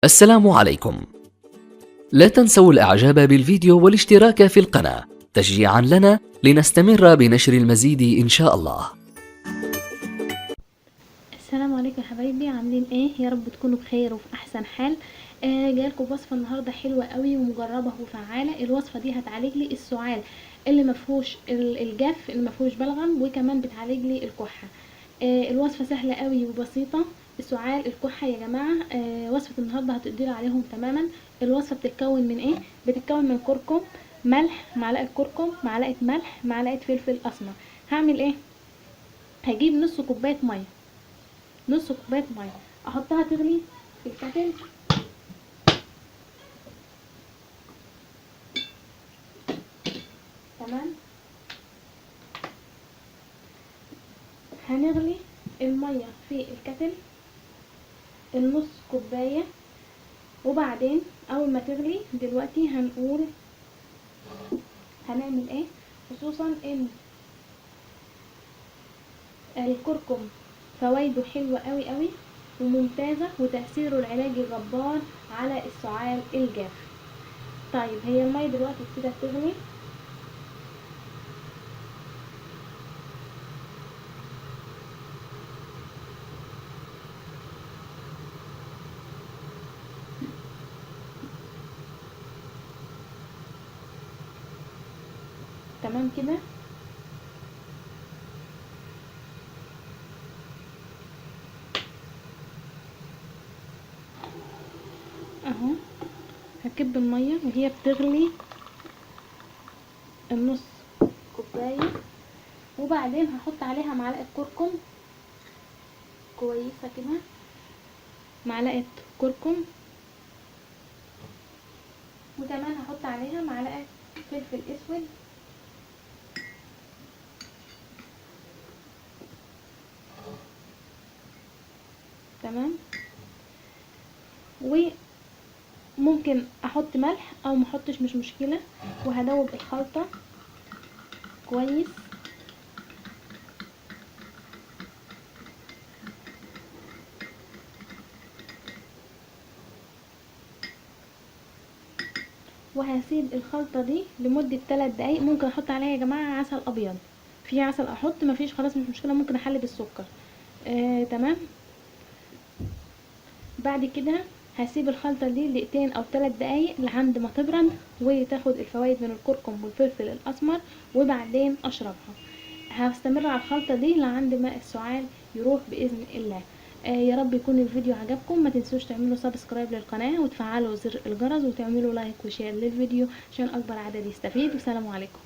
السلام عليكم. لا تنسوا الإعجاب بالفيديو والاشتراك في القناة تشجيعا لنا لنستمر بنشر المزيد إن شاء الله. السلام عليكم يا حبايبي، عاملين ايه؟ يا رب تكونوا بخير وفي احسن حال. جايلكم بوصفه النهارده حلوه قوي ومجربه وفعاله. الوصفه دي هتعالج لي السعال اللي مفهوش الجاف، اللي مفهوش بلغم، وكمان بتعالج لي الكحه. الوصفه سهله قوي وبسيطه. السعال الكحه يا جماعه، وصفه النهارده هتقدري عليهم تماما. الوصفه بتتكون من ايه؟ بتتكون من كركم، ملح، معلقه كركم، معلقه ملح، معلقه فلفل اسمر. هعمل ايه؟ هجيب نص كوبايه ميه، نص كوبايه ميه احطها تغلي في الكاتل. تمام. هنغلي الميه في الكاتل النص كوبايه، وبعدين اول ما تغلي دلوقتي هنقول هنعمل ايه. خصوصا ان الكركم فوائده حلوه قوي قوي وممتازه، وتاثيره العلاجي جبار على السعال الجاف. طيب هي الميه دلوقتي ابتدت تغلي. تمام كده. اهو هكب الميه وهي بتغلي النص كوبايه، وبعدين هحط عليها معلقه كركم كويسه كده، معلقه كركم، وكمان هحط عليها معلقه فلفل اسود. تمام. وممكن احط ملح او محطش، مش مشكله. وهدوب الخلطه كويس. وهسيب الخلطه دي لمده 3 دقايق. ممكن احط عليها يا جماعه عسل ابيض، في عسل احط، مفيش خلاص مش مشكله، ممكن احلي بالسكر. تمام. بعد كده هسيب الخلطة دي دقيقتين او 3 دقايق لحد ما تبرد وتاخد الفوائد من الكركم والفلفل الاسمر، وبعدين اشربها. هستمر على الخلطة دي لحد ما السعال يروح باذن الله. يا رب يكون الفيديو عجبكم. ما تنسوش تعملوا سبسكرايب للقناة وتفعلوا زر الجرس وتعملوا لايك وشير للفيديو عشان اكبر عدد يستفيد. والسلام عليكم.